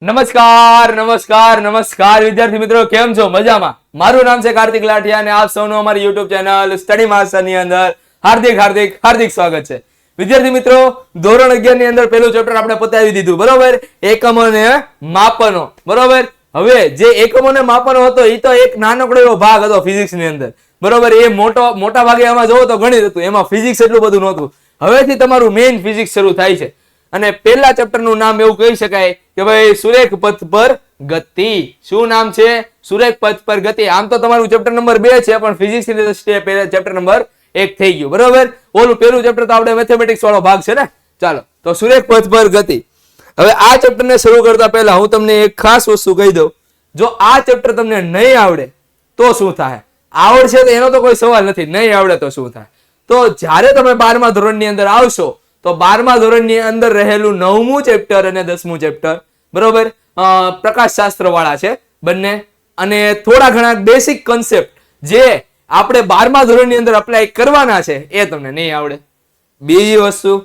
નમસ્કાર નમસ્કાર નમસ્કાર વિદ્યાર્થી મિત્રો, કેમ છો? મજામાં? મારું નામ છે કાર્તિક લાઠિયા અને આપ સૌનું અમારી YouTube ચેનલ સ્ટડી માસ્ટર ની અંદર હાર્દિક હાર્દિક હાર્દિક સ્વાગત છે. વિદ્યાર્થી મિત્રો, ધોરણ 11 ની અંદર પહેલું ચેપ્ટર આપણે પતાવી દીધું, બરોબર? એકમો ને માપનો, બરોબર? હવે જે એકમો ને માપનો હતો એ તો એક નાનકડો એવો ભાગ હતો ફિઝિક્સ ની અંદર, બરોબર? એ મોટા ભાગે એમાં જોવો તો ગણિત હતું, એમાં ફિઝિક્સ એટલું બધું નહોતું. હવેથી તમારું મેઇન ફિઝિક્સ શરૂ થાય છે અને પહેલા ચેપ્ટર નું નામ એવું કહી શકાય કે ભાઈ સુરેખ પથ પર ગતિ. શું નામ છે? સુરેખ પથ પર ગતિ. આમ તો તમારું ચેપ્ટર નંબર 2 છે, પણ ફિઝિક્સ ની દ્રષ્ટિએ પહેલા ચેપ્ટર નંબર 1 થઈ ગયું, બરોબર? ઓલું પહેલું ચેપ્ટર તો આપણે મેથેમેટિક્સ વાળો ભાગ છે ને. ચાલો, તો સુરેખ પથ પર ગતિ. હવે આ ચેપ્ટર ને શરૂ કરતા પહેલા હું તમને એક ખાસ વસ્તુ કહી દઉં. જો આ ચેપ્ટર તમને નહીં આવડે તો શું થાય? આવડશે તો એનો તો કોઈ સવાલ નથી, નહીં આવડે તો શું થાય? તો જ્યારે તમે 12મા ધોરણની અંદર આવશો તો 12મા ધોરણની અંદર રહેલું 9મું ચેપ્ટર અને 10મું ચેપ્ટર, બરોબર, પ્રકાશશાસ્ત્ર વાળા છે બંને, અને થોડા ઘણા બેસિક કોન્સેપ્ટ જે આપણે 12મા ધોરણની અંદર અપ્લાય કરવાના છે એ તમને નહીં આવડે. બીજી વસ્તુ,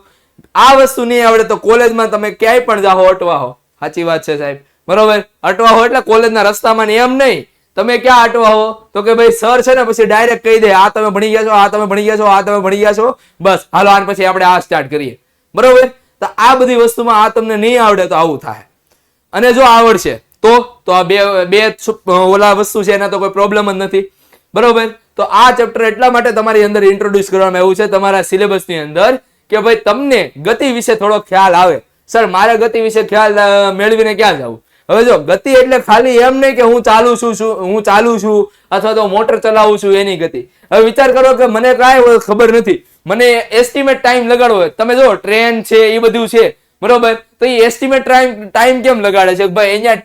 આ વસ્તુ નહીં આવડે તો કોલેજમાં તમે ક્યાંય પણ જાઓ અટવા હો. સાચી વાત છે સાહેબ, બરોબર? અટવા હો એટલે કોલેજના રસ્તામાં ને એમ નહીં. તમે ક્યાં અટવા હો તો કે ભાઈ સર છે ને પછી ડાયરેક્ટ કહી દે આ તમે ભણી ગયા છો, આ તમે ભણી ગયા છો, આ તમે ભણી ગયા છો, બસ હાલો આને પછી આપણે આ સ્ટાર્ટ કરીએ, બરોબર? તો આ બધી વસ્તુમાં આ તમને નહીં આવડે તો આવું થાય. અને જો આવડશે તો આ બે ઓલા વસ્તુ છે એના તો કોઈ પ્રોબ્લેમ જ નથી, બરોબર? તો આ ચેપ્ટર એટલા માટે તમારી અંદર ઇન્ટ્રોડ્યુસ કરવામાં આવ્યું છે તમારા સિલેબસની અંદર કે ભાઈ તમને ગતિ વિશે થોડો ખ્યાલ આવે. સર મારે ગતિ વિશે ખ્યાલ મેળવીને ક્યાં જવું? હવે જો ગતિ એટલે ખાલી એમ નહીં કે હું ચાલુ છું અથવા તો મોટર ચલાવું છું એની ગતિ. હવે વિચાર કરો કે મને કાંઈ ખબર નથી, મને એસ્ટિમેટ ટાઈમ લગાડવો હોય. તમે જો ટ્રેન છે એ બધું છે, બરોબર? તો એ એસ્ટિમેટ ટાઈમ કેમ લગાડે છે? ભાઈ અહીંયા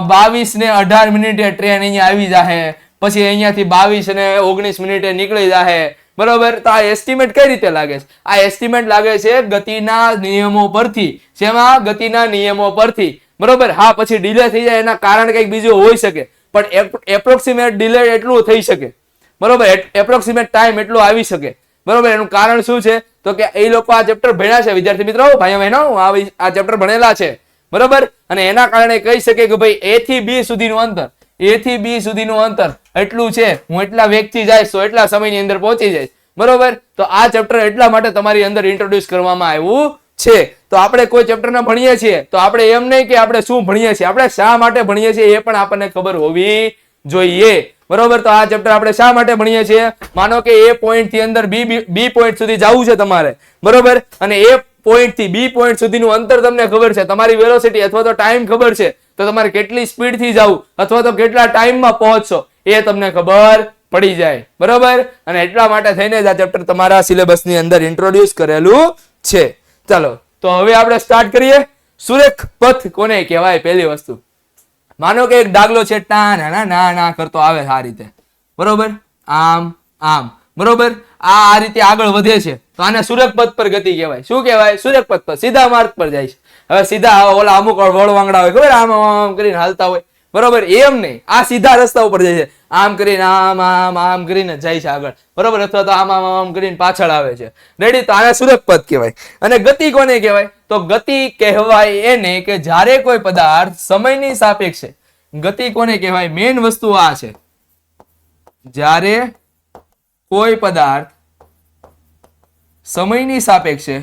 22 ને 18 મિનિટે ટ્રેન અહીંયા આવી જાહે, પછી અહીંયાથી 22 ને 19 મિનિટે નીકળી જાહે, બરોબર? તો આ એસ્ટિમેટ કઈ રીતે લાગે છે? આ એસ્ટિમેટ લાગે છે ગતિના નિયમો પરથી. શેમાં? ગતિના નિયમો પરથી, બરોબર? હા, પછી ડિલે થઈ જાય એના કારણ કંઈક બીજું હોઈ શકે, પણ એપ્રોક્સિમેટ ડિલે એટલું થઈ શકે, બરોબર? એપ્રોક્સિમેટ ટાઈમ એટલું આવી શકે, બરોબર? એનું કારણ શું છે તો કે એ લોકો આ ચેપ્ટર ભણ્યા છે, વિદ્યાર્થી મિત્રો, ભાઈઓ બહેનો, આ ચેપ્ટર ભણેલા છે, બરોબર? અને એના કારણે કહી શકે કે ભાઈ A થી B સુધીનું અંતર એટલું છે, હું એટલા વેગથી જઈશ તો એટલા સમયની અંદર પહોંચી જઈશ, બરોબર? તો આ ચેપ્ટર એટલા માટે તમારી અંદર ઇન્ટ્રોડ્યુસ કરવામાં આવ્યું છે. તો આપણે કોઈ ચેપ્ટર ના ભણીએ છીએ તો આપણે એમ નહીં કે આપણે શું ભણીએ છીએ, આપણે શા માટે ભણીએ છીએ એ પણ આપણને ખબર હોવી જોઈએ, બરોબર? તો આ ચેપ્ટર આપણે શા માટે ભણીએ છીએ? માનો કે A પોઈન્ટ થી અંદર B પોઈન્ટ સુધી જવું છે તમારે, બરોબર? અને A પોઈન્ટ થી B પોઈન્ટ સુધીનું અંતર તમને ખબર છે, તમારી વેલોસિટી અથવા તો ટાઈમ ખબર છે, તો તમારે કેટલી સ્પીડ થી જવું અથવા તો કેટલા ટાઈમમાં પહોંચશો એ તમને ખબર પડી જાય, બરોબર? અને એટલા માટે થઈને જ આ ચેપ્ટર તમારા સિલેબસની અંદર ઇન્ટ્રોડ્યુસ કરેલું છે. ચાલો, તો હવે આપણે સ્ટાર્ટ કરીએ. સુરેખ પથ કોને કહેવાય? પહેલી વસ્તુ, માનો કે એક ડાગલો છે, ના કરતો આવે આ રીતે, બરોબર? આમ, બરોબર? આ રીતે આગળ વધે છે તો આને સુરેખ પથ પર ગતિ કહેવાય. શું કહેવાય? સુરેખ પથ પર, સીધા માર્ગ પર જાય છે. હવે સીધા ઓલા અમુક વળવાંગડા હોય, ખબર? આમ કરીને હાલતા હોય, બરોબર? એમ નહીં, આ સીધા રસ્તા ઉપર જાય છે, આમ કરીને આમ કરીને જાય છે આગળ, બરોબર? અથવા તો આમ કરીને પાછળ આવે છે, રેડી? તો આને સુરેખ પથ કહેવાય. અને ગતિ કોને કહેવાય? તો ગતિ કહેવાય એને કે જ્યારે કોઈ પદાર્થ સમયની સાપેક્ષે, ગતિ કોને કહેવાય? મેઇન વસ્તુ આ છે, જ્યારે કોઈ પદાર્થ સમયની સાપેક્ષે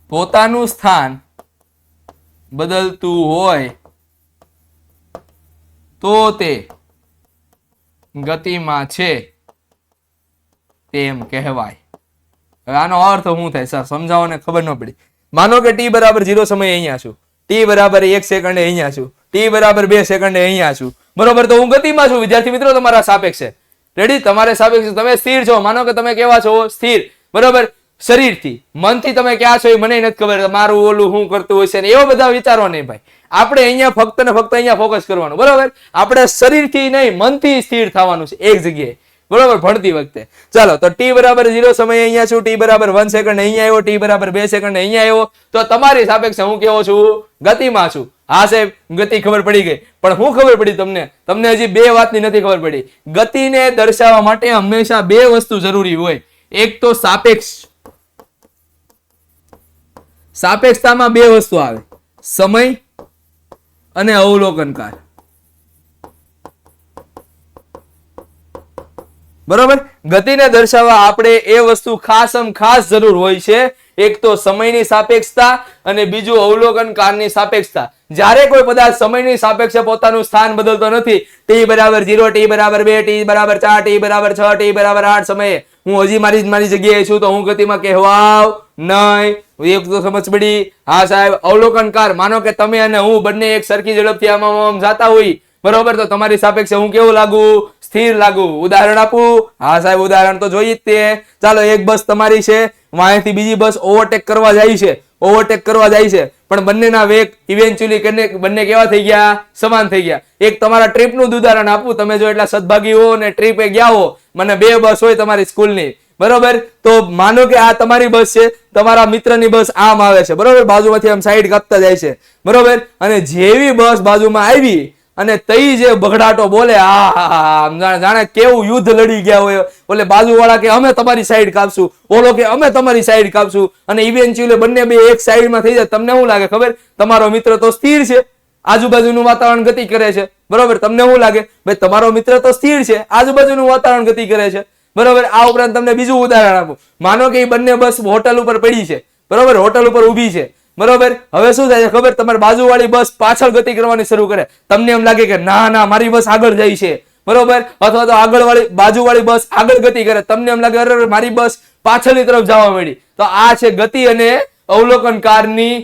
પોતાનું સ્થાન બદલતું હોય તો તે ગતિમાં છે તેમ કહેવાય. હવે આનો અર્થ શું થાય સર? સમજાવો ને, ખબર ન પડી. માનો કે t બરાબર 0 સમયે અહીંયા છું, t બરાબર 1 સેકન્ડે અહીંયા છું, t બરાબર 2 સેકન્ડે અહીંયા છું, બરોબર? તો હું ગતિમાં છું, વિદ્યાર્થી મિત્રો, તમારા સાપેક્ષે, રેડી? તમારે સાપેક્ષે તમે સ્થિર છો. માનો કે તમે કેવા છો? સ્થિર, બરોબર? શરીરથી, મનથી તમે ક્યાં છો એ મને નથી ખબર, મારું ઓલું શું કરતું હોય છે ને એવા બધા વિચારો નહીં ભાઈ. આપણે અહીંયા ફક્ત ને ફક્ત અહીંયા ફોકસ કરવાનું, બરોબર? આપણે શરીરથી નહીં, મનથી સ્થિર થવાનું છે એક જગ્યાએ, બરોબર? ભણતી વખતે. ચાલો, તો t બરાબર 0 સમયે અહીંયા છું, t બરાબર 1 સેકન્ડ અહીંયા આવ્યો, t બરાબર 2 સેકન્ડ અહીંયા આવ્યો, તો તમારી સાપેક્ષે હું કેવો છું? ગતિમાં છું. હા સાહેબ, ગતિ ખબર પડી ગઈ, પણ શું ખબર પડી તમને હજી બે વાતની નથી ખબર પડી. ગતિને દર્શાવવા માટે હંમેશા બે વસ્તુ જરૂરી હોય, એક તો સાપેક્ષ સાપેક્ષતામાં બે વસ્તુ આવે, સમય અને અવલોકનકાર. બરોબર. ગતિને દર્શાવવા આપણે એ વસ્તુ ખાસ જરૂર હોય છે, એક તો સમયની સાપેક્ષતા અને બીજું અવલોકનકારની સાપેક્ષતા. જ્યારે કોઈ પદાર્થ સમયની સાપેક્ષે પોતાનું સ્થાન બદલતો નથી, t બરાબર 0, t બરાબર 2, t બરાબર 4, t બરાબર 6, t બરાબર 8 સમયે હું હજી મારી જગ્યાએ છું તો હું ગતિમાં કહેવાવ નહીં. એક તો સમજ પડી? હા સાહેબ. અવલોકનકાર, માનો કે તમે અને હું બંને એક સરખી ઝડપથી આમ જાતા હોય, બરોબર, તો તમારી સાપેક્ષે હું કેવું લાગુ? સ્થિર લાગુ. ઉદાહરણ આપું? હા સાહેબ, ઉદાહરણ તો જોઈએ જ તે. ચાલો, એક બસ તમારી છે, વાંથી બીજી બસ ઓવરટેક કરવા જાય છે, પણ બંનેના વેગ ઇવેન્ચ્યુઅલી બંને કેવા થઈ ગયા? સમાન થઈ ગયા. એક તમારા ટ્રીપનું ઉદાહરણ આપું. તમે જો એટલા સદભાગી હો અને ટ્રીપે ગયા હો, મને બે બસ હોય તમારી સ્કૂલની, બરોબર, તો માનો કે આ તમારી બસ છે, તમારા મિત્રની બસ આમ આવે છે, બરોબર, બાજુમાંથી આમ સાઈડ કાપતા જાય છે, બરોબર, અને જેવી બસ બાજુમાં આવી અને તઈ જે બગડાટો બોલે, જાણે કેવું યુદ્ધ લડી ગયા હોય. ઓલે બાજુવાળા કે અમે તમારી સાઈડ કાપશું, ઓલો કે અમે તમારી સાઈડ કાપશું, અને ઇવેન્ચ્યુઅલી બંને બે એક સાઈડમાં થઈ જાય. તમને શું લાગે ખબર? તમારો મિત્ર તો સ્થિર છે, આજુબાજુનું વાતાવરણ ગતિ કરે છે, બરોબર. તમને શું લાગે? ભાઈ તમારો મિત્ર તો સ્થિર છે, આજુબાજુનું વાતાવરણ ગતિ કરે છે, બરોબર. આ ઉપરાંત તમને બીજું ઉદાહરણ આપું. માનો કે એ બંને બસ હોટલ ઉપર પડી છે, બરોબર, હોટલ ઉપર ઊભી છે, બરોબર. હવે શું થાય છે ખબર? તમારી બાજુવાળી બસ પાછળ ગતિ કરવાની શરૂ કરે. તમને એમ લાગે કે ના મારી બસ આગળ જાય છે, બરોબર, અથવા તો બાજુવાળી બસ આગળ ગતિ કરે. તમને એમ લાગે અરે મારી બસ પાછળની તરફ જવા મળી. તો આ છે ગતિ અને અવલોકનકારની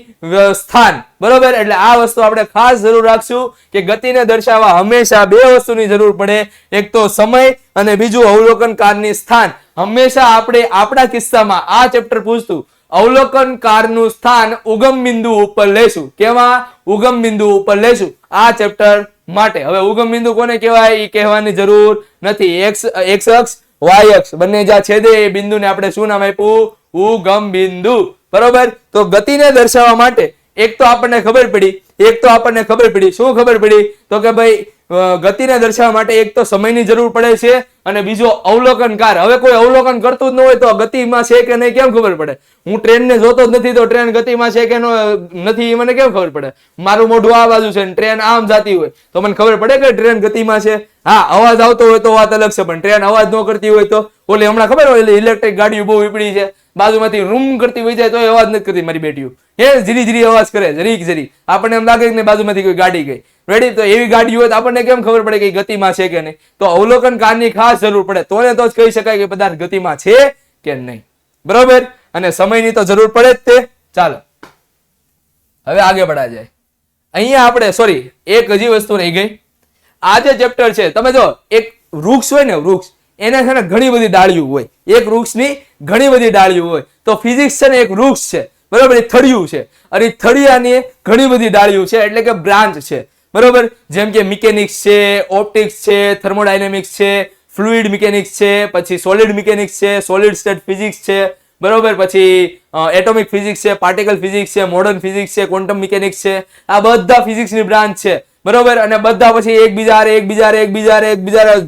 સ્થાન, બરોબર. એટલે આ વસ્તુ આપણે ખાસ જરૂર રાખશું કે ગતિને દર્શાવવા હંમેશા બે વસ્તુની જરૂર પડે, એક તો સમય અને બીજું અવલોકનકારની સ્થાન. હંમેશા આપણે આપણા કિસ્સામાં આ ચેપ્ટર પૂછતું અવલોકનકારનું સ્થાન ઉગમ બિંદુ ઉપર લેશું. કેવા? ઉગમ બિંદુ ઉપર લેશું આ ચેપ્ટર માટે. હવે ઉગમ બિંદુ કોને કહેવાય એ કહેવાની જરૂર નથી. એક્સ અક્ષ, વાય અક્ષ બંને જ્યાં છેદે એ બિંદુને આપણે શું નામ આપ્યું? ઉગમ બિંદુ, બરોબર. તો ગતિને દર્શાવવા માટે એક તો આપણને ખબર પડી, શું ખબર પડી? તો કે ભાઈ ગતિને દર્શાવવા માટે એક તો સમયની જરૂર પડે છે અને બીજો અવલોકનકાર. હવે કોઈ અવલોકન કરતું જ ન હોય તો ગતિમાં છે કે નહીં કેમ ખબર પડે? હું ટ્રેનને જોતો જ નથી તો ટ્રેન ગતિમાં છે કે નથી એ મને કેમ ખબર પડે? મારું મોઢું આ બાજુ છે, ટ્રેન આમ જાતી હોય તો મને ખબર પડે કે ટ્રેન ગતિમાં છે? હા, અવાજ આવતો હોય તો વાત અલગ છે, પણ ટ્રેન અવાજ ન કરતી હોય તો? ઓલે હમણાં ખબર હોય ઇલેક્ટ્રિક ગાડીઓ બહુ ઉપડી છે, બાજુમાંથી રૂમ કરતી હોય જાય તો અવાજ નથી કરતી મારી બેટીઓ, ધીરી અવાજ કરે, જરી. આપણને એમ લાગે કે બાજુમાંથી કોઈ ગાડી ગઈ, રેડી. તો એવી ગાડી હોય તો આપણને કેમ ખબર પડે કે ગતિમાં છે કે નહીં? તો અવલોકનકારની ખાસ જરૂર પડે, તો જ કહી શકાય કે પદાર્થ ગતિમાં છે કે નહીં, બરોબર. અને સમયની તો જરૂર પડે જ તે. ચાલો હવે આગળ बढ़ा જાય. અહીંયા આપણે એક હજી વસ્તુ રહી ગઈ. આ જે ચેપ્ટર છે, તમે જો એક વૃક્ષ હોય ને, વૃક્ષ એને છે ને ઘણી બધી ડાળીઓ હોય, એક વૃક્ષની ઘણી બધી ડાળીઓ હોય. તો ફિઝિક્સ છે ને એક વૃક્ષ છે, બરોબર, એ થળિયું છે, અને થળિયાની ઘણી બધી ડાળીઓ છે, એટલે કે બ્રાન્ચ છે, બરોબર. જેમ કે મિકેનિક્સ છે, ઓપ્ટિક્સ છે, થર્મોડાયનેમિક્સ છે, ફ્લુઇડ મિકેનિક્સ છે, પછી સોલિડ મિકેનિક્સ છે, સોલિડ સ્ટેટ ફિઝિક્સ છે, બરોબર, પછી એટોમિક ફિઝિક્સ છે, પાર્ટિકલ ફિઝિક્સ છે, મોડર્ન ફિઝિક્સ છે, ક્વોન્ટમ મિકેનિક્સ છે. આ બધા ફિઝિક્સની બ્રાન્ચ છે, બરોબર. અને બધા પછી એકબીજા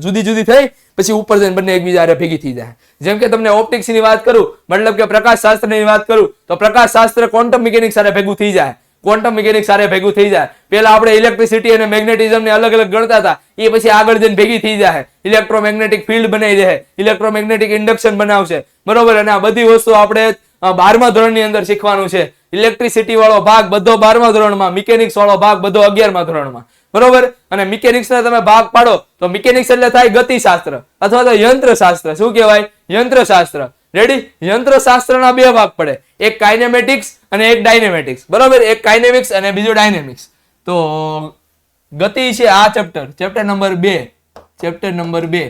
જુદી થઈ પછી ઉપર જઈને બંને એકબીજા ભેગી થઈ જાય. જેમ કે તમને ઓપ્ટિક્સ ની વાત કરું, મતલબ કે પ્રકાશ શાસ્ત્ર ની વાત કરું, તો પ્રકાશ શાસ્ત્ર ક્વોન્ટમ મિકેનિક્સ સાથે ભેગું થઈ જાય. પેલા આપણે ઇલેક્ટ્રિસિટી અને મેગ્નેટિઝમ ને અલગ અલગ ગણતા હતા, એ પછી આગળ જઈને ભેગી થઈ જાય, ઇલેક્ટ્રોમેગ્નેટિક ફિલ્ડ બનાવી દે, ઇલેક્ટ્રોમેગ્નેટિક ઇન્ડક્શન બનાવશે, બરોબર. અને આ બધી વસ્તુ આપણે 12મા ધોરણની અંદર શીખવાનું છે. ઇલેક્ટ્રિસિટી વાળો ભાગ બધો 12મા ધોરણમાં, મિકેનિક્સ વાળો ભાગ બધો 11મા ધોરણમાં, બરોબર. અને મિકેનિક્સ ના તમે ભાગ પાડો તો મિકેનિક્સ એટલે થાય ગતિશાસ્ત્ર અથવા તો યંત્રશાસ્ત્ર. શું કહેવાય? યંત્રશાસ્ત્ર, રેડી. યંત્રશાસ્ત્રના બે ભાગ પડે, એક કાઇનેમેટિક્સ અને એક ડાયનેમેટિક્સ, બરોબર. એક કાઇનેમિક્સ અને બીજું ડાયનેમિક્સ. તો ગતિ છે આ ચેપ્ટર નંબર 2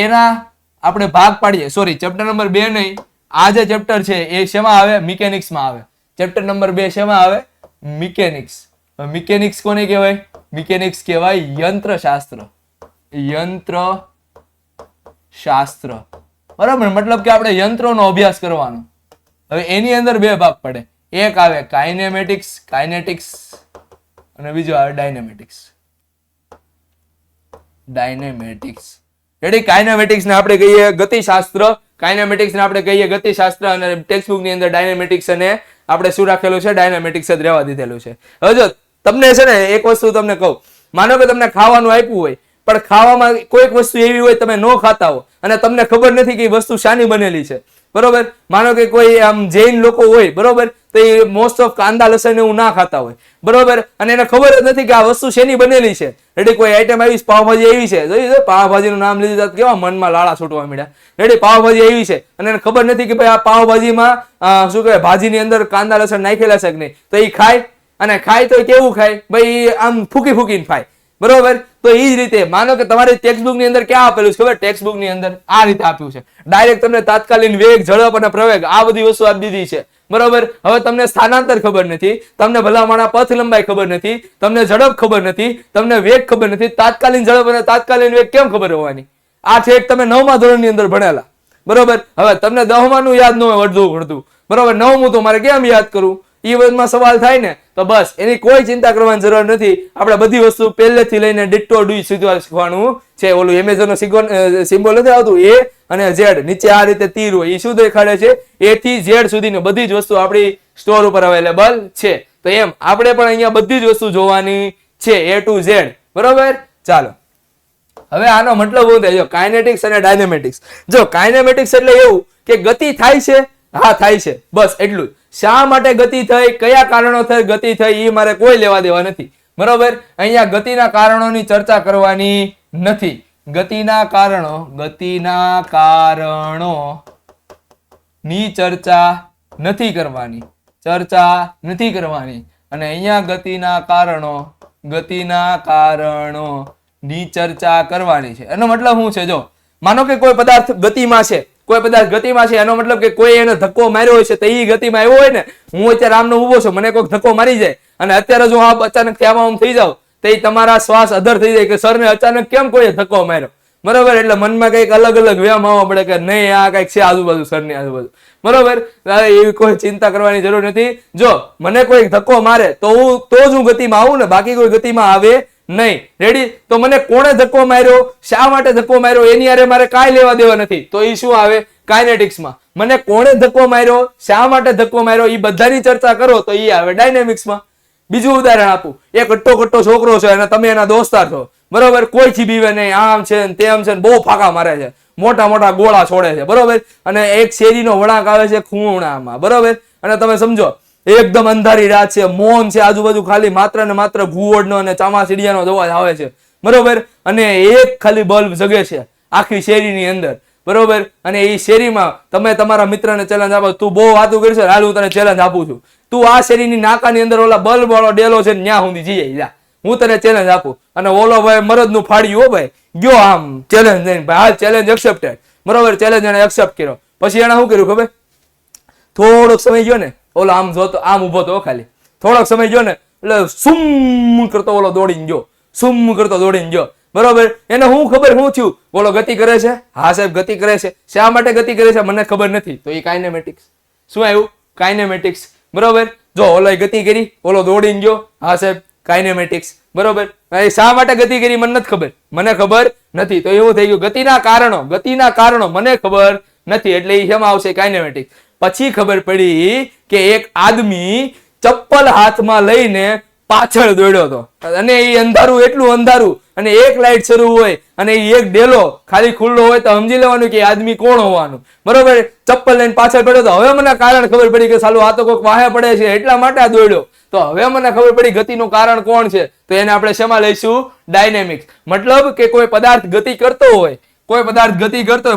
એના આપણે ભાગ પાડીએ. ચેપ્ટર નંબર 2 નહીં, આ જે ચેપ્ટર છે એ શેમાં આવે? મિકેનિક્સમાં આવે. ચેપ્ટર નંબર 2 શેમાં આવે? મિકેનિક્સ. મિકેનિક્સ કોને કહેવાય? મિકેનિક્સ કહેવાય યંત્રશાસ્ત્ર, બરાબર. મતલબ કે આપણે યંત્રોનો અભ્યાસ કરવાનો. હવે એની અંદર બે ભાગ પડે, એક આવે કાઇનેટિક્સ અને બીજો આવે ડાયનેમેટિક્સ. રેડી. કાઇનેમેટિક્સ ને આપણે કહીએ ગતિશાસ્ત્ર કાઇનેમેટિક્સ ને આપણે કહીએ ગતિશાસ્ત્ર, અને ટેક્સ્ટ બુક ની અંદર ડાયનેમેટિક્સ અને આપણે શું રાખેલું છે, ડાયનેમેટિક્સ જ રહેવા દીધેલું છે. હવે જો તમને છે ને એક વસ્તુ તમને કહું, માનો કે તમને ખાવાનું આપ્યું હોય, પણ ખાવામાં કોઈક વસ્તુ એવી હોય તમે ન ખાતા હો અને તમને ખબર નથી કે એ વસ્તુ શાની બનેલી છે, બરોબર. માનો કે કોઈ આમ જૈન લોકો હોય, બરોબર, તો એ મોસ્ટ ઓફ કાંદા લસણ એવું ના ખાતા હોય, બરોબર, અને એને ખબર જ નથી કે આ વસ્તુ શેની બનેલી છે. રેડી, કોઈ આઈટમ આવી પાવભાજી એવી છે, જોઈ પાવભાજી નું નામ લીધું કેવા મનમાં લાળા છૂટવા મળ્યા. રેડી, પાવભાજી એવી છે અને એને ખબર નથી કે ભાઈ આ પાવભાજીમાં શું કહેવાય, ભાજીની અંદર કાંદા લસણ નાખેલા છે કે નહીં, તો એ ખાય, અને ખાય તો કેવું ખાય ભાઈ, આમ ફૂકી ફૂકીને ખાય, બરોબર. તો એ જ રીતે માનો કે તમારી ટેક્સ્ટ બુક ની અંદર ક્યાં આપેલું છે ખબર, ટેક્સ્ટ બુક ની અંદર આ રીતે આપ્યું છે, ડાયરેક્ટ તમને તાત્કાલિક વેગ, ઝડપ અને પ્રવેગ આ બધી વસ્તુ આપી દીધી છે, બરોબર. હવે તમને સ્થાનાંતર ખબર નથી, તમને ભલામણ પથ લંબાઈ ખબર નથી, તમને ઝડપ ખબર નથી, તમને વેગ ખબર નથી, તાત્કાલિક ઝડપ અને તાત્કાલિક વેગ કેમ ખબર હોવાની? આ છે એક તમે 9મા ધોરણની અંદર ભણેલા, બરોબર. હવે તમને 10મા નું યાદ ન હોય અડધું, બરોબર, 9મું તો મારે કેમ યાદ કરવું? એ વચમાં સવાલ થાય ને, તો બસ એની કોઈ ચિંતા કરવાની જરૂર નથી. આપણે બધી વસ્તુ પહેલેથી લઈને ડિટ્ટો ડુ શીખવાનું છે. ઓલું એમેઝોન નો સિમ્બોલ નથી આવતું, એ અને ઝેડ, નીચે આ રીતે તીર હોય, એ શું દેખાડે છે? એ થી ઝેડ સુધીની બધી જ વસ્તુ આપણી સ્ટોર ઉપર અવેલેબલ છે. તો એમ આપણે પણ અહીંયા બધી જ વસ્તુ જોવાની છે, A to Z, બરોબર. ચાલો, હવે આનો મતલબ શું થાય? જો કાઇનેટિક્સ અને ડાયનેમેટિક્સ. જો કાઇનેમેટિક્સ એટલે એવું કે ગતિ થાય છે, હા થાય છે, બસ એટલું જ. શા માટે ગતિ થઈ, કયા કારણોસર ગતિ થઈ, એ મારે કોઈ લેવા દેવા નથી, બરોબર. અહીંયા ગતિના કારણોની ચર્ચા કરવાની નથી. ગતિના કારણો ની ચર્ચા નથી કરવાની, અને અહીંયા ગતિના કારણો ની ચર્ચા કરવાની છે. એનો મતલબ શું છે? જો માનો કે કોઈ પદાર્થ ગતિમાં છે, એનો મતલબ કે કોઈ એને ધક્કો માર્યો હોય છે, તો એ ગતિમાં આવ્યો હોય ને. હું અત્યારે આમનો ઉભો છું, મને કોઈક ધક્કો મારી જાય, અને અત્યારે જો આ અચાનક આમ થઈ જાવ, તો એ તમારા શ્વાસ અધર થઈ જાય કે સરને અચાનક કેમ કોઈ ધક્કો માર્યો, બરોબર. એટલે મનમાં કઈક અલગ અલગ વ્યાયામ આવવા પડે કે નહીં, આ કઈક છે આજુબાજુ, સરની આજુબાજુ, બરોબર. એવી કોઈ ચિંતા કરવાની જરૂર નથી. જો મને કોઈ ધક્કો મારે તો જ હું ગતિમાં આવું ને, બાકી કોઈ ગતિમાં આવે નહીં. રેડી, તો મને કોણે ધક્કો માર્યો, શા માટે ધક્કો માર્યો, એની હારે મારે કાંઈ લેવા દેવા નથી. તો એ શું આવે? કાઇનેટિક્સમાં. મને કોણે ધક્કો માર્યો, શા માટે ધક્કો માર્યો, એ બધાની ચર્ચા કરો તો એ આવે ડાયનેમિક્સમાં. બીજું ઉદાહરણ આપું, એક કટ્ટો છોકરો છે અને તમે એના દોસ્તાર છો, બરોબર. કોઈથી બીવે નહીં, આમ છે ને તેમ છે, બહુ ફાંકા મારે છે, મોટા ગોળા છોડે છે, બરોબર. અને એક શેરીનો વળાંક આવે છે ખૂણામાં, બરોબર. અને તમે સમજો એકદમ અંધારી રાત છે, મૌન છે, આજુબાજુ ખાલી માત્ર ને માત્ર ભૂવડનો અને ચામાચીડિયાનો અવાજ આવે છે, બરોબર. અને એક ખાલી બલ્બ જગે છે આખી શેરીની અંદર, બરોબર. અને એ શેરીમાં તમે તમારા મિત્રને ચેલેન્જ આપો, તું બહુ વાતું કરશે, હાલ હું તને ચેલેન્જ આપું છું, તું આ શેરીની નાકાની અંદર ઓલા બલ્બ વાળો ડેલો છે ન્યા સુધી જઈ જા, હું તને ચેલેન્જ આપું. અને ઓલો ભાઈ મરદ નું ફાડ્યું, હો ભાઈ, ગયો આમ ચેલેન્જ લઈને, ભાઈ હાલ ચેલેન્જ એક્સેપ્ટેડ, બરોબર. ચેલેન્જ એને એક્સેપ્ટ કર્યો, પછી એને શું કર્યું ખબર? થોડોક સમય ગયો ને, ઓલો આમ જોતો, આમ ઉભો તો ખાલી થોડોક સમય ગયો ને, એટલે સુમ કરતો ઓલો દોડીને ગયો, બરોબર. એને શું ખબર શું થયું? બોલો ગતિ કરે છે, હા સાહેબ ગતિ કરે છે, શા માટે ગતિ કરે છે મને ખબર નથી. તો એ કાઇનેમેટિક્સ. શું આવ્યું? કાઇનેમેટિક્સ, બરોબર. જો ઓલો ગતિ કરી, ઓલો દોડીને ગયો, હા સાહેબ કાઇનેમેટિક્સ, બરોબર. શા માટે ગતિ કરી મને નથી ખબર, મને ખબર નથી. તો એવું થઈ ગયું, ગતિના કારણો મને ખબર નથી, એટલે એ શેમાં આવશે? કાઇનેમેટિક્સ. પછી ખબર પડી કે એક આદમી ચપ્પલ હાથમાં લઈને પાછળ દોડ્યો હતો, અને એ અંધારું, એટલું અંધારું, અને એક લાઈટ શરૂ હોય અને એક ડેલો ખાલી ખુલ્લો હોય, તો સમજી લેવાનું કે આદમી કોણ હોવાનું, બરોબર. ચપ્પલ લઈને પાછળ પડ્યો. તો હવે મને કારણ ખબર પડી કે સાલું આ તો કોઈક વાહે પડે છે એટલા માટે આ દોડ્યો. તો હવે મને ખબર પડી ગતિનું કારણ કોણ છે, તો એને આપણે શેમાં લઈશું? ડાયનેમિક્સ. મતલબ કે કોઈ પદાર્થ ગતિ કરતો હોય,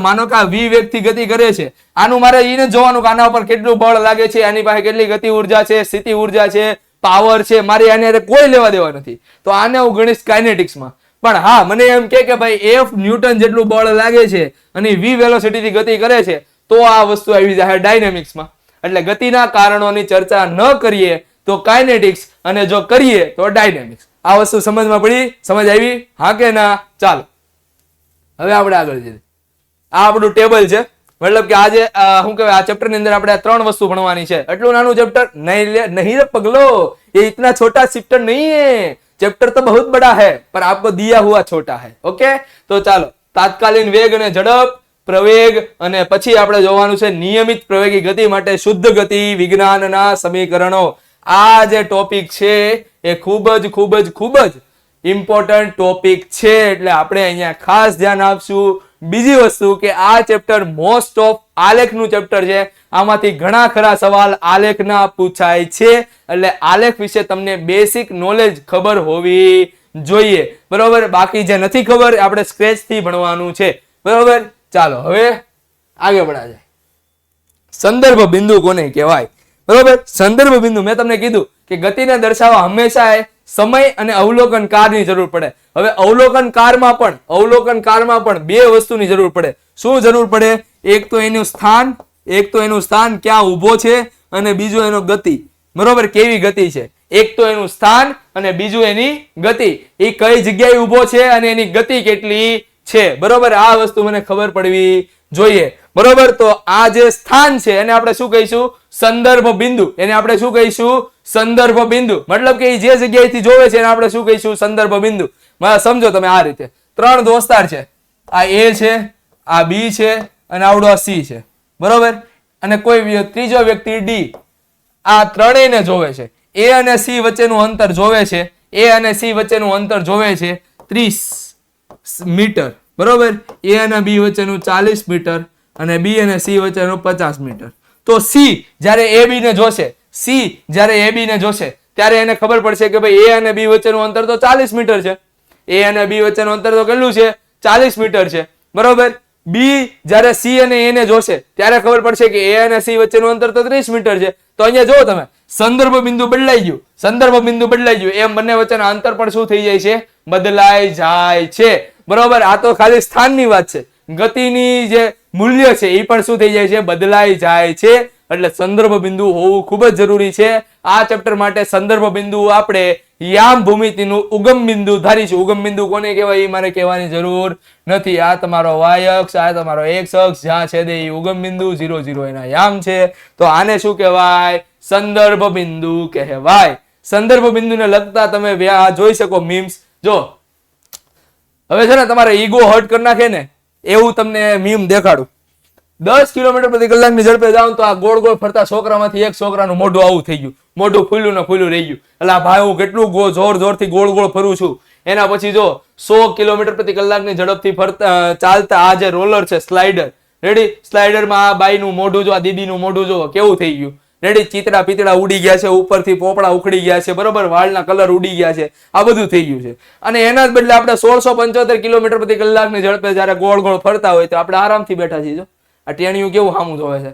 માનો કે આ v વેગથી ગતિ કરે છે, આનું મારે એને જોવાનું કે આના ઉપર કેટલું બળ લાગે છે, આની પાસે કેટલી ગતિ ઉર્જા છે, સ્થિતિ ઉર્જા છે, પાવર છે, મારી આને કોઈ લેવા દેવા નથી. તો આને હું ગણીશ કાઇનેટિક્સમાં. પણ હા, મને એમ કે ભાઈ F ન્યૂટન જેટલું બળ લાગે છે અને v વેલોસિટી થી ગતિ કરે છે, તો આ વસ્તુ આવી જાય ડાયનેમિક્સમાં. એટલે ગતિના કારણોની ચર્ચા ન કરીએ તો કાઇનેટિક્સ, અને જો કરીએ તો ડાયનેમિક્સ. આ વસ્તુ સમજમાં પડી? સમજ આવી? હા કે ના? ચાલો હવે આપણે આગળ જઈએ. આ આપણું ટેબલ છે, મતલબ કે આજે શું કહેવાય, આ ચેપ્ટર ની અંદર આપણે 3 વસ્તુ ભણવાની છે. એટલું નાનું ચેપ્ટર નહીં રે પગલો, ये इतना छोटा चैप्टर नहीं है, चैप्टर तो बहुत बड़ा है पर आपको दिया हुआ छोटा है. ओके, तो ચાલો તાત્કાલિક વેગ અને ઝડપ, પ્રવેગ અને પછી આપણે જોવાનું છે નિયમિત પ્રવેગી ગતિ માટે શુદ્ધ ગતિ વિજ્ઞાનના સમીકરણો. આ જે ટોપિક છે એ ખૂબ જ ઇમ્પોર્ટન્ટ ટોપિક છે, એટલે આપણે અહીંયા ખાસ ધ્યાન આપશું. બીજી વસ્તુ કે આ ચેપ્ટર મોસ્ટ ઓફ આલેખનું ચેપ્ટર છે. આમાંથી ઘણા ખરા સવાલ આલેખના પૂછાય છે, એટલે આલેખ વિશે તમને બેસિક નોલેજ ખબર હોવી જોઈએ, બરોબર. બાકી જે નથી ખબર આપણે સ્ક્રેચ થી ભણવાનું છે, બરોબર. ચાલો હવે આગળ बढ़ा જાય. સંદર્ભ બિંદુ કોને કહેવાય, બરોબર. સંદર્ભ બિંદુ મેં તમને કીધું કે ગતિને દર્શાવવા હંમેશા સમય અને અવલોકન કારની જરૂર પડે. હવે અવલોકન કારમાં પણ બે વસ્તુની જરૂર પડે. શું જરૂર પડે? એક તો એનું સ્થાન ક્યાં ઊભો છે અને બીજું એનો ગતિ, બરોબર, કેવી ગતિ છે. એક તો એનું સ્થાન અને બીજું એની ગતિ, એ કઈ જગ્યાએ ઊભો છે અને એની ગતિ કેટલી છે, બરોબર. આ વસ્તુ મને ખબર પડવી જોઈએ, બરોબર. તો આ જે સ્થાન છે એને આપણે શું કહીશું? સંદર્ભ બિંદુ. એને આપણે શું કહીશું? સંદર્ભ બિંદુ. મતલબ કે જે જગ્યાએથી જોવે છે એને આપણે શું કહીશું? સંદર્ભ બિંદુ. સમજો તમે આ રીતે 3 દોસ્તાર છે, આ A છે, આ B છે અને આવડો આ C છે, બરોબર. અને કોઈ ત્રીજો વ્યક્તિ D, આ ત્રણેયને જોવે છે. A અને C વચ્ચેનું અંતર જોવે છે, A અને C વચ્ચેનું અંતર જોવે છે 30 મીટર, બરોબર. A અને B વચ્ચેનું 40 મીટર અને B અને C વચ્ચેનું 50 મીટર. તો C જ્યારે AB ને જોશે ત્યારે એને ખબર પડશે કે ભાઈ A અને B વચ્ચેનું અંતર તો 40 મીટર છે. A અને B વચ્ચેનું અંતર તો કેટલું છે? 40 મીટર છે, બરોબર. B જ્યારે C અને A ને જોશે ત્યારે ખબર પડશે કે A અને C વચ્ચેનું અંતર તો 30 મીટર છે. તો અહીંયા જો તમે સંદર્ભ બિંદુ બદલાઈ ગયું, એમ બંને વચ્ચેના અંતર પણ શું થઈ જાય છે? બદલાઈ જાય છે, બરોબર. આ તો ખાલી સ્થાનની વાત છે. ગતિની જે મૂલ્ય છે એ પણ શું થઈ જાય છે? બદલાઈ જાય છે. એટલે સંદર્ભ બિંદુ હોવું ખૂબ જ જરૂરી છે. આ ચેપ્ટર માટે સંદર્ભ બિંદુ આપણે યામ ભૂમિતિનું ઉગમ બિંદુ ધારીશું. ઉગમ બિંદુ કોને કહેવાય એ મારે કહેવાની જરૂર નથી. આ તમારો y અક્ષ, આ તમારો x અક્ષ, જ્યાં છેદે એ ઉગમ બિંદુ, 0 0 એના યામ છે. તો આને શું કહેવાય? સંદર્ભ બિંદુ કહેવાય. સંદર્ભ બિંદુને લગતા તમે જોઈ શકો મીમ્સ. જો હવે છે ને તમારે ઈગો હર્ટ કરી નાખે ને એવું તમને મીમ દેખાડું. 10 કિલોમીટર પ્રતિ કલાકની ઝડપે જાવ તો આ ગોળ ગોળ ફરતા છોકરામાંથી એક છોકરાનું મોઢું આવું થઈ ગયું, મોઢું ફૂલ્યું ને ફૂલ્યું રહી ગયું. એટલે ભાઈ હું કેટલું જોરથી ગોળ ગોળ ફરું છું. એના પછી જો 100 કિલોમીટર પ્રતિ કલાકની ઝડપથી ચાલતા આ જે રોલર છે, સ્લાઇડર, રેડી. સ્લાઇડરમાં આ બાઈનું મોઢું જો, આ દીદીનું મોઢું જો કેવું થઈ ગયું, રેડી. ચીતરા પીતળા ઉડી ગયા છે, ઉપરથી પોપડા ઉખડી ગયા છે, બરોબર. વાળના કલર ઉડી ગયા છે, આ બધું થઈ ગયું છે. અને એના જ બદલે આપણે 1675 કિલોમીટર પ્રતિ કલાકની ઝડપે જયારે ગોળ ગોળ ફરતા હોય તો આપણે આરામથી બેઠા છીએ. જો આ ટેણિયું કેવું સામું જોવે છે,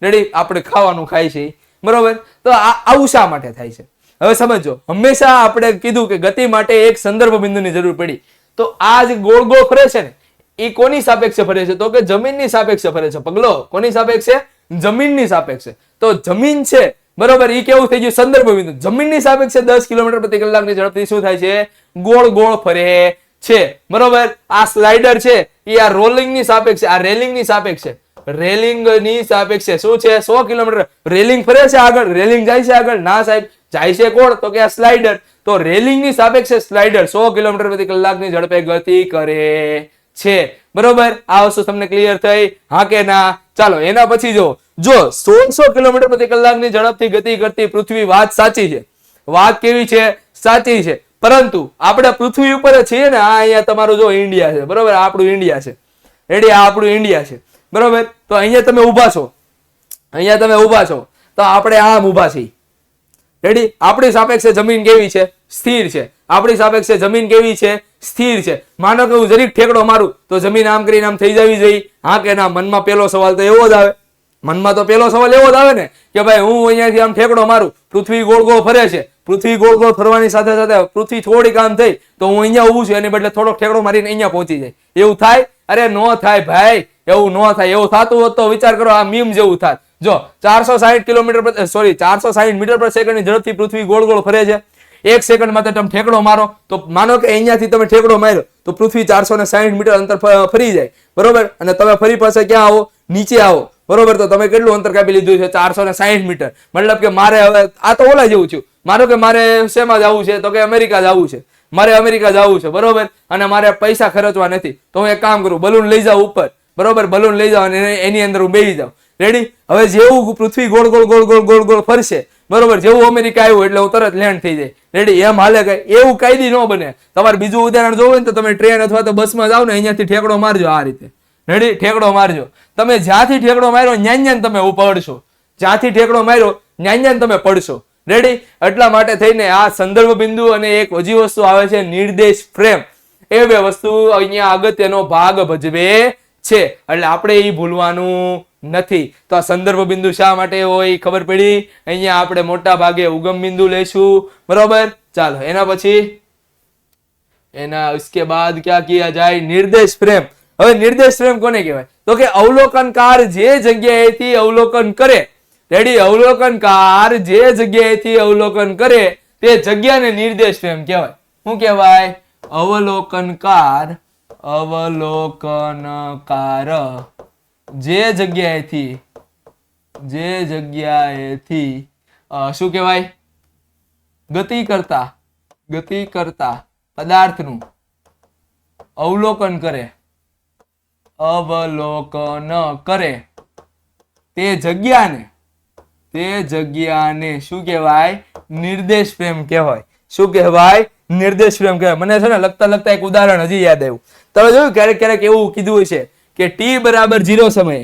રેડી. આપણે ખાવાનું ખાય છે, બરોબર. તો આવું શા માટે થાય છે? હવે સમજો. હંમેશા આપણે કીધું કે ગતિ માટે એક સંદર્ભ બિંદુની જરૂર પડી. તો આ જે ગોળ ગોળ ફરે છે ને એ કોની સાપેક્ષે ફરે છે? તો કે જમીનની સાપેક્ષે ફરે છે. પગલો કોની સાપેક્ષે? જમીનની સાપેક્ષે. તો જમીન છે, બરોબર, એ કેવું થઈ ગયું? સંદર્ભ બિંદુ. જમીનની સાપેક્ષે 10 કિલોમીટર પ્રતિ કલાકની ઝડપથી શું થાય છે? ગોળ ગોળ ફરે છે, બરોબર. આ સ્લાઇડર છે એ આ રોલિંગની સાપેક્ષે, આ રેલિંગની સાપેક્ષે, રેલિંગની સાપેક્ષે શું છે? 100 કિલોમીટર. રેલિંગ ફરે છે આગળ, રેલિંગ જાય છે આગળ? ના સાહેબ, જાય છે કોણ? તો કે આ સ્લાઇડર. તો રેલિંગની સાપેક્ષે સ્લાઇડર 100 કિલોમીટર પ્રતિ કલાકની ઝડપે ગતિ કરે છે, બરોબર. આ વસ્તુ તમને ક્લિયર થઈ? હા કે ના? ચાલો એના પછી જો 1600 કિલોમીટર પ્રતિ કલાકની ઝડપથી ગતિ કરતી પૃથ્વી વાત સાચી છે. વાત કેવી છે? સાચી છે. પરંતુ આપણે પૃથ્વી ઉપર છીએ ને, આ અહીંયા તમારું જો ઇન્ડિયા છે, બરોબર. આપણું ઇન્ડિયા છે, રેડી. આ આપણું ઇન્ડિયા છે, બરોબર. તો અહીંયા તમે ઊભા છો, તો આપણે આમ ઊભા છીએ, રેડી. આપણી સાપેક્ષે જમીન કેવી છે? સ્થિર છે. આપણી સાપેક્ષે જમીન કેવી છે? સ્થિર છે. માનો કે હું જરીક ઠેકડો મારું તો જમીન આમ કરીને આમ થઈ જવી જોઈએ. હા કે ના? મનમાં પેલો સવાલ તો એવો જ આવે. ને કે ભાઈ હું અહીંયાથી આમ ઠેકડો મારું, પૃથ્વી ગોળ ગોળ ફરે છે, પૃથ્વી ગોળ ગોળ ફરવાની સાથે સાથે પૃથ્વી થોડીક આમ થઈ તો હું અહીંયા ઊભું છું, એની બદલે થોડોક ઠેકડો મારીને અહીંયા પહોંચી જાય. એવું થાય? અરે નો થાય ભાઈ, એવું નો થાય. એવું થતું હોત તો વિચાર કરો, આ મીમ જેવું થાય. જો 460 મીટર પર સેકન્ડની ઝડપથી પૃથ્વી ગોળ ગોળ ફરે છે. 1 સેકન્ડમાં તમે ઠેકડો મારો તો માનો કે અહીંયાથી તમે ઠેકડો માર્યો તો પૃથ્વી 460 મીટર અંતર ફરી જાય, બરોબર. અને તમે ફરી પાસે ક્યાં આવો? નીચે આવો, બરોબર. તો તમે કેટલું અંતર કાપી લીધું છે? 460 મીટર. મતલબ કે મારે હવે આ તો ઓલા જેવું થયું. માનો કે મારે શેમાં જવું છે? તો કે અમેરિકા જવું છે. મારે અમેરિકા જવું છે, બરોબર. અને મારે પૈસા ખર્ચવા નથી, તો હું એક કામ કરું, બલૂન લઈ જાઉં ઉપર, બરોબર, બલૂન લઈ જાઓ અને એની અંદર હું બેસી જાઉં. રેડી? હવે જેવું પૃથ્વી ગોળ ગોળ ગોળ ગોળ ગોળ ગોળ ફરશે, બરોબર, જેવું અમેરિકા આવ્યું એટલે હું તરત લેન્ડ થઈ જાય. રેડી? એમ હાલે કઈ એવું કાયદી ન બને. તમારે બીજું ઉદાહરણ જોવું હોય ને તો તમે ટ્રેન અથવા તો બસમાં જાઓ ને, અહીંયાથી ઠેકડો મારજો આ રીતે. રેડી? ઠેકડો મારજો. તમે જ્યાંથી ઠેકડો માર્યો ન્યાન તમે પડશો. જ્યાંથી ઠેકડો માર્યો ન્યાન તમે પડશો. રેડી? એટલા માટે થઈને આ સંદર્ભ બિંદુ અને એક હજી વસ્તુ આવે છે નિર્દેશ ફ્રેમ. એ બે વસ્તુ અહીંયા અગત્યનો ભાગ ભજવે છે, એટલે આપણે એ ભૂલવાનું નથી. તો આ સંદર્ભ બિંદુ શા માટે હોય ખબર પડી. અહીંયા આપણે મોટા ભાગે ઉગમ બિંદુ લઈશું. બરોબર, ચાલો એના પછી इसके बाद क्या किया जाए, निर्देश फ्रेम. હવે નિર્દેશ ફ્રેમ કોને કહેવાય? તો કે અવલોકનકાર જે જગ્યાએથી અવલોકન કરે. રેડી? અવલોકનકાર જે જગ્યાએથી અવલોકન કરે તે જગ્યાને નિર્દેશ ફ્રેમ કહેવાય. શું કહેવાય? અવલોકનકાર જે જગ્યાએથી શું કહેવાય? ગતિ કરતા પદાર્થનું અવલોકન કરે તે જગ્યાને શું કહેવાય? નિર્દેશ ફ્રેમ કહેવાય. શું કહેવાય? નિર્દેશ ફ્રેમ કહેવાય. મને છે ને લખતા એક ઉદાહરણ હજી યાદ આવ્યું. તમે જોયું ક્યારેક એવું કીધું હોય છે કે t બરાબર 0 સમયે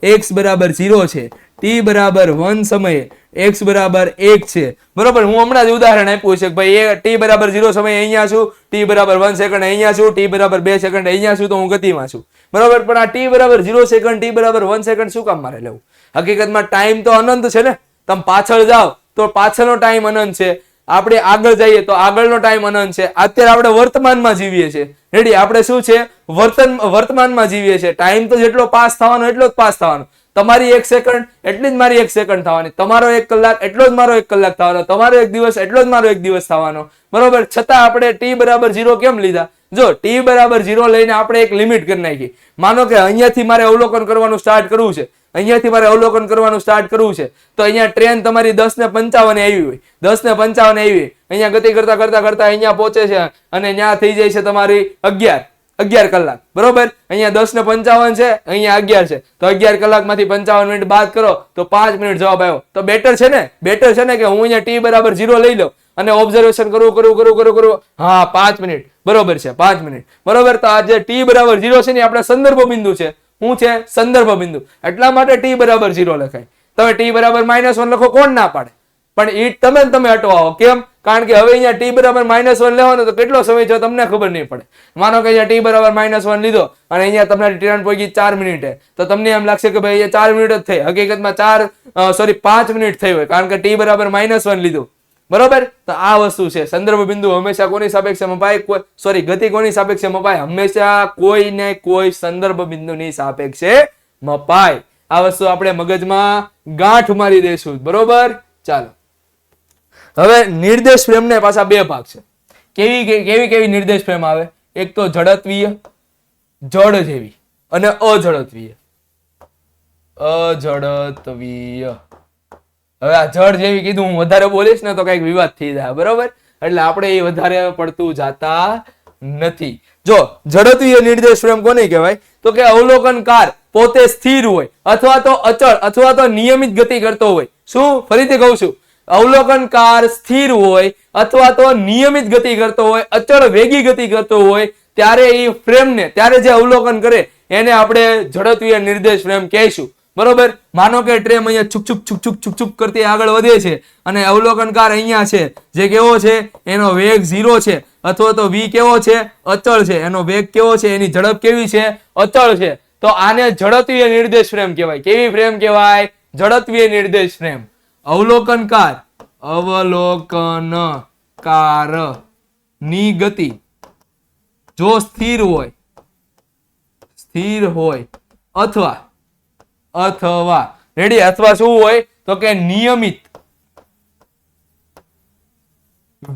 x બરાબર 0 છે, t બરાબર 1 સમયે x બરાબર 1 છે. બરોબર, હું હમણાં જ ઉદાહરણ આપ્યું છે કે ભાઈ t બરાબર 0 સમયે અહીંયા છું, t બરાબર 1 સેકન્ડ અહીંયા છું, t બરાબર 2 સેકન્ડ અહીંયા છું, તો હું ગતિમાં છું. બરોબર, પણ આ t બરાબર 0 સેકન્ડ, t બરાબર 1 સેકન્ડ શું કામ મારે લેવું? હકીકતમાં ટાઈમ તો અનંત છે ને. તમે પાછળ જાઓ તો પાછળનો ટાઈમ અનંત છે, આપણે આગળ જઈએ તો આગળનો ટાઈમ અનંત છે. અત્યારે આપણે વર્તમાનમાં જીવીએ છીએ. રેડી? આપણે શું છે? વર્તમાનમાં જીવીએ છીએ. ટાઈમ તો જેટલો પાસ થવાનો એટલો જ પાસ થવાનો. તમારી 1 સેકન્ડ એટલી જ મારી 1 સેકન્ડ થવાની, તમારો 1 કલાક એટલો જ મારો 1 કલાક થવાનો, તમારો 1 દિવસ એટલો જ મારો 1 દિવસ થવાનો. બરોબર, છતાં આપણે t બરાબર 0 કેમ લીધા? જો t બરાબર 0 લઈને આપણે એક લિમિટ કરી નાખી. માનો કે અહીંયાથી મારે અવલોકન કરવાનું સ્ટાર્ટ કરવું છે, તો અહીંયા ટ્રેન તમારી 10:55 આવી હોય, 10:55 આવી, અહીંયા ગતિ કરતા કરતા કરતા અહીંયા પહોંચે છે અને ત્યાં થઈ જાય છે તમારી 11 કલાક. બરોબર, અહીંયા 10:55 છે, અહીંયા 11 છે, તો 11 કલાકમાંથી 55 મિનિટ બાદ કરો તો 5 મિનિટ જવાબ આવ્યો. તો બેટર છે ને કે હું અહીંયા t બરાબર 0 લઈ લઉં અને ઓબ્ઝર્વેશન કરું. હા, 5 મિનિટ. બરોબર છે, 5 મિનિટ. બરોબર, તો આ જે t બરાબર 0 છે ને આપણે સંદર્ભ બિંદુ છે. શું છે? સંદર્ભ બિંદુ. એટલા માટે t બરાબર 0 લખાય. તમે t બરાબર -1 લખો, કોણ ના પાડે? પણ એ તમે અટવાઓ. કેમ? કારણ કે હવે અહીંયા t બરાબર -1 લેવાનો તો કેટલો સમય છે તમને ખબર નહીં પડે. માનો કે અહીંયા t બરાબર -1 લીધો અને અહીંયા તમારી ટ્રેન પહોંચી 4 મિનિટે, તો તમને એમ લાગશે કે ભાઈ એ 4 મિનિટ જ થઈ. હકીકતમાં 5 મિનિટ થઈ હોય, કારણ કે t બરાબર -1 લીધું. બરોબર, તો આ વસ્તુ છે. સંદર્ભ બિંદુ હંમેશા કોની સાપેક્ષે મપાય? ગતિ કોની સાપેક્ષે મપાય? હંમેશા કોઈ ને કોઈ સંદર્ભ બિંદુની સાપેક્ષે મપાય. આ વસ્તુ આપણે મગજમાં ગાંઠ મારી દઈશું. બરોબર, ચાલો. હવે નિર્દેશ ફ્રેમ ને પાછા બે ભાગ છે. કેવી નિર્દેશ ફ્રેમ આવે? એક તો જડત્વીય, જડ જેવી, અને અજડત્વીય. હવે આ જડ જેવી કીધું, હું વધારે બોલીશ ને તો કઈક વિવાદ થઈ જાય. બરોબર, એટલે આપણે એ વધારે પડતું જાતા નથી. જો જડત્વીય નિર્દેશ ફ્રેમ કોને કહેવાય? તો કે અવલોકનકાર પોતે સ્થિર હોય અથવા તો અચળ અથવા તો નિયમિત ગતિ કરતો હોય. શું? ફરીથી કહું છું, અવલોકનકાર સ્થિર હોય અથવા તો નિયમિત ગતિ કરતો હોય, અચળ વેગી ગતિ કરતો હોય, ત્યારે એ ફ્રેમને, ત્યારે જે અવલોકન કરે એને આપણે ઝડપીય નિર્દેશ ફ્રેમ કહીશું. બરોબર, માનો કે ટ્રેન અહીંયા છુક છુક છુક છુક છુક છુક કરતી આગળ વધે છે અને અવલોકનકાર અહીંયા છે, જે કેવો છે? એનો વેગ 0 છે, અથવા તો v કેવો છે? અચળ છે. એનો વેગ કેવો છે? એની ઝડપ કેવી છે? અચળ છે. તો આને ઝડપીય નિર્દેશ ફ્રેમ કહેવાય. કેવી ફ્રેમ કહેવાય? ઝડપીય નિર્દેશ ફ્રેમ. અવલોકનકાર ની ગતિ જો સ્થિર હોય અથવા રેડી, અથવા શું હોય? તો કે નિયમિત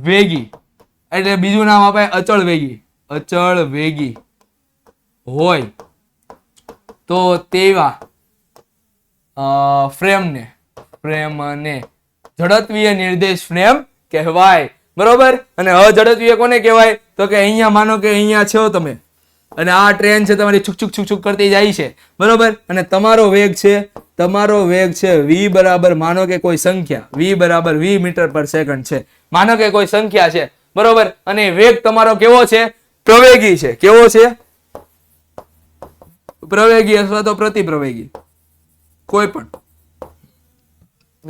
વેગી, એટલે બીજું નામ આપે અચળ વેગી હોય, તો તેવા ફ્રેમને ઝડપીય નિર્દેશ ફ્રેમ કહેવાય. બરોબર, અને અઝડપીય કોને કહેવાય? તો કે અહીંયા માનો કે અહીંયા છો તમે, અને આ ટ્રેન છે તમારી છુક છુક છુક છુક કરતી જાય છે, બરોબર. અને તમારો વેગ છે v બરાબર, માનો કે કોઈ સંખ્યા v બરાબર 20 મીટર પર સેકન્ડ છે, માનો કે કોઈ સંખ્યા છે, બરોબર. અને વેગ તમારો કેવો છે? પ્રવેગી છે. કેવો છે? પ્રવેગી અથવા તો પ્રતિપ્રવેગી, કોઈ પણ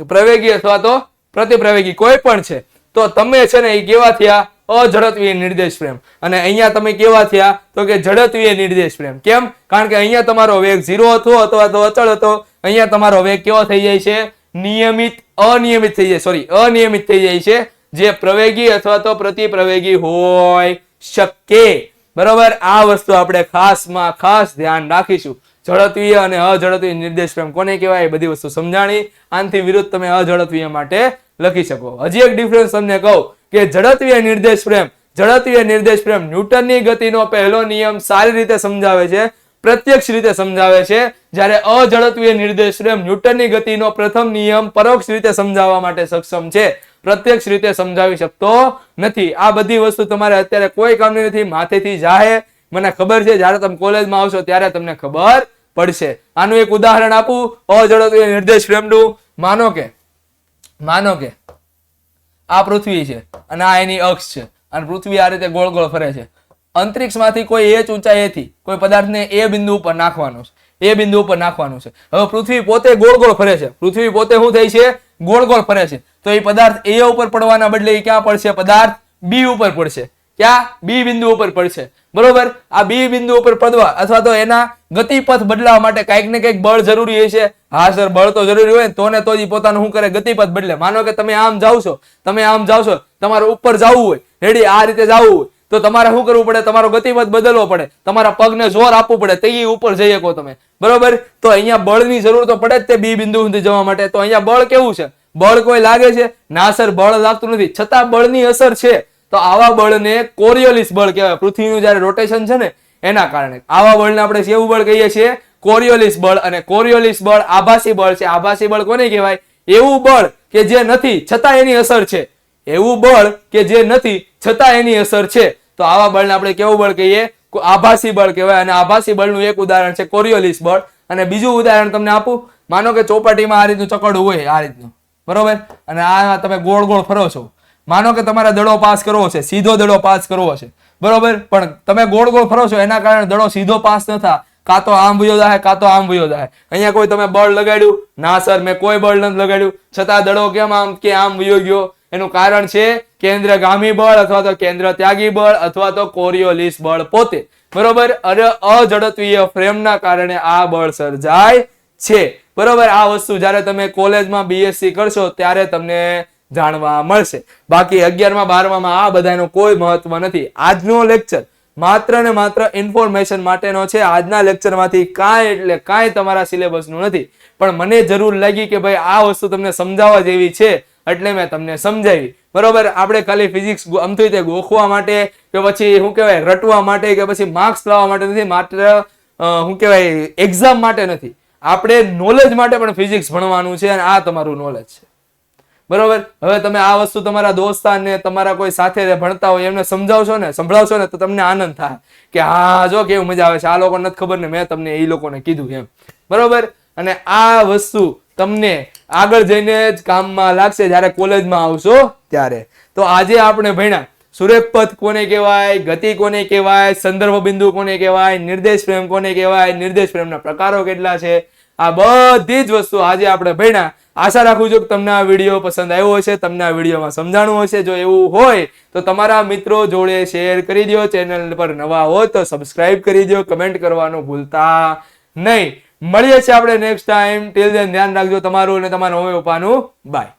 પ્રવેગી અથવા તો પ્રતિપ્રવેગી કોઈ પણ છે. તો તમે છે ને એ કેવા થયા? અઝડપીય નિર્દેશ ફ્રેમ. અને અહીંયા તમે કેવા થયા? તો કે ઝડપીય નિર્દેશ ફ્રેમ. કેમ? કારણ કે અહીંયા તમારો વેગ 0 હતો અથવા તો અચળ હતો. અહીંયા તમારો વેગ કેવો થઈ જાય છે? અનિયમિત થઈ જાય છે, જે પ્રવેગી અથવા તો પ્રતિપ્રવેગી હોય શકે, બરોબર. આ વસ્તુ આપણે ખાસ ધ્યાન રાખીશું. ઝડપીય અને અઝડપીય નિર્દેશ ફ્રેમ કોને કહેવાય? એ બધી વસ્તુ સમજાણી. આનાથી વિરુદ્ધ તમે અઝડપીય માટે લખી શકો. હજી એક ડિફરન્સ તમને કહું કે ઝડપીય નિર્દેશ ફ્રેમ ન્યૂટનની ગતિનો પહેલો નિયમ સારી રીતે સમજાવે છે, પ્રત્યક્ષ રીતે સમજાવે છે. જ્યારે અઝડપીય નિર્દેશ ફ્રેમ ન્યૂટનની ગતિનો પ્રથમ નિયમ પરોક્ષ રીતે સમજાવવા માટે સક્ષમ છે, પ્રત્યક્ષ રીતે સમજાવી શકતો નથી. આ બધી વસ્તુ તમારે અત્યારે કોઈ કામની નથી, માથેથી જાહે. મને ખબર છે જ્યારે તમે કોલેજમાં આવશો ત્યારે તમને ખબર પડશે. આનું એક ઉદાહરણ આપું અઝડપીય નિર્દેશ ફ્રેમનું. માનો કે આ પૃથ્વી છે અને આ એની અક્ષ છે, અને પૃથ્વી આ રીતે ગોળ ગોળ ફરે છે. અંતરિક્ષમાંથી કોઈ h ઊંચાઈએથી કોઈ પદાર્થને એ બિંદુ ઉપર નાખવાનો છે. હવે પૃથ્વી પોતે ગોળ ગોળ ફરે છે. પૃથ્વી પોતે શું થઈ છે? ગોળ ગોળ ફરે છે. તો એ પદાર્થ a ઉપર પડવાના બદલે એ ક્યાં પડશે? પદાર્થ b ઉપર પડશે. ક્યાં? b બિંદુ ઉપર પડશે, બરોબર. આ b બિંદુ ઉપર પડવા અથવા તો એના ગતિપથ બદલાવા માટે કઈક ને કઈક બળ જરૂરી હશે. હા સર, બળ તો જરૂરી હોય ને તો જ પોતાનું શું કરે? ગતિપથ બદલે. માનો કે તમે આમ જાવ છો, તમારે ઉપર જવું હોય, રેડી, આ રીતે જવું હોય, તો તમારે શું કરવું પડે? તમારો ગતિપથ બદલવો પડે, તમારા પગને જોર આપવું પડે, તે ઉપર જઈ શકો તમે, બરોબર. તો અહીંયા બળની જરૂર તો પડે જ તે b બિંદુ સુધી જવા માટે. તો અહીંયા બળ કેવું છે? બળ કોઈ લાગે છે? ના સર, બળ લાગતું નથી, છતાં બળની અસર છે. તો આવા બળને કોરિયોલિસ બળ કહેવાય. પૃથ્વીનું જ્યારે રોટેશન છે ને એના કારણે આવા બળને આપણે કેવું બળ કહીએ છીએ? કોરિયોલિસ બળ. અને કોરિયોલિસ બળ આભાસી બળ છે. આભાસી બળ કોને કહેવાય? એવું બળ કે જે નથી છતાં એની અસર છે. તો આવા બળને આપણે કેવું બળ કહીએ? આભાસી બળ કહેવાય. અને આભાસી બળનું એક ઉદાહરણ છે કોરિયોલિસ બળ. અને બીજું ઉદાહરણ તમને આપું. માનો કે ચોપાટીમાં આ રીતનું ચકડું હોય, આ રીતનું, બરોબર. અને આ તમે ગોળ ગોળ ફરો છો. માનો કે તમારે દડો પાસ કરવો છે, સીધો દડો પાસ કરવો છે, બરોબર. પણ તમે ગોળ ગોળ ફરો છો, એના કારણે દડો સીધો પાસ ન થાય, કાં તો આમ વયો જાય, કાં તો આમ વયો જાય. અહીંયા કોઈ તમે બળ લગાડ્યું? ના સર, મેં કોઈ બળ નથી લગાડ્યું, છતાં દડો કેમ આમ કે આમ વયો ગયો? એનું કારણ છે કેન્દ્રગામી બળ અથવા તો કેન્દ્ર ત્યાગી બળ અથવા તો કોરિયોલિસ બળ પોતે, બરોબર. અઝડપીય ફ્રેમના કારણે આ બળ સર્જાય છે, બરોબર. આ વસ્તુ જ્યારે તમે કોલેજમાં BSc કરશો ત્યારે તમને જાણવા મળશે. બાકી 11મા 12મા આ બધાનો કોઈ મહત્વ નથી. આજનો લેક્ચર માત્ર ને માત્ર ઇન્ફોર્મેશન માટેનો છે. આજના લેક્ચરમાંથી કાંઈ તમારા સિલેબસનું નથી. પણ મને જરૂર લાગી કે ભાઈ આ વસ્તુ તમને સમજાવવા જેવી છે એટલે મેં તમને સમજાવી, બરોબર. આપણે ખાલી ફિઝિક્સ અમથી તે ગોખવા માટે કે પછી શું કહેવાય રટવા માટે કે પછી માર્ક્સ લાવવા માટે નથી, માત્ર શું કહેવાય એક્ઝામ માટે નથી. આપણે નોલેજ માટે પણ ફિઝિક્સ ભણવાનું છે અને આ તમારું નોલેજ છે, બરોબર. હવે તમે આ વસ્તુ તમારા દોસ્તારને, તમારા કોઈ સાથે ભણતા હોય એમને સમજાવશો ને, સંભળાવશો ને, તો તમને આનંદ થાય કે હા જો કેવું મજા આવે છે, આ લોકોને નથી ખબર ને મેં તમને એ લોકોને કીધું એમ, બરોબર. અને આ વસ્તુ તમને આગળ જઈને જ કામમાં લાગશે જ્યારે કોલેજમાં આવશો ત્યારે. તો આજે આપણે ભણ્યા સુરેખપથ કોને કહેવાય, ગતિ કોને કહેવાય, સંદર્ભ બિંદુ કોને કહેવાય, નિર્દેશ ફ્રેમ કોને કહેવાય, નિર્દેશ ફ્રેમના પ્રકારો કેટલા છે, આ બધી જ વસ્તુ આજે આપણે ભણ્યા. આશા રાખું છું કે તમને આ વિડીયો પસંદ આવ્યો હશે, તમને આ વિડીયોમાં સમજાણું હશે. જો એવું હોય તો તમારા મિત્રો જોડે શેર કરી દો. ચેનલ પર નવા હોય તો સબસ્ક્રાઇબ કરી દો. કમેન્ટ કરવાનું ભૂલતા નહીં. મળીએ છીએ આપણે નેક્સ્ટ ટાઈમ. ટિલ ધેન ધ્યાન રાખજો તમારું અને તમારા મમ્મી પપ્પાનું. બાય.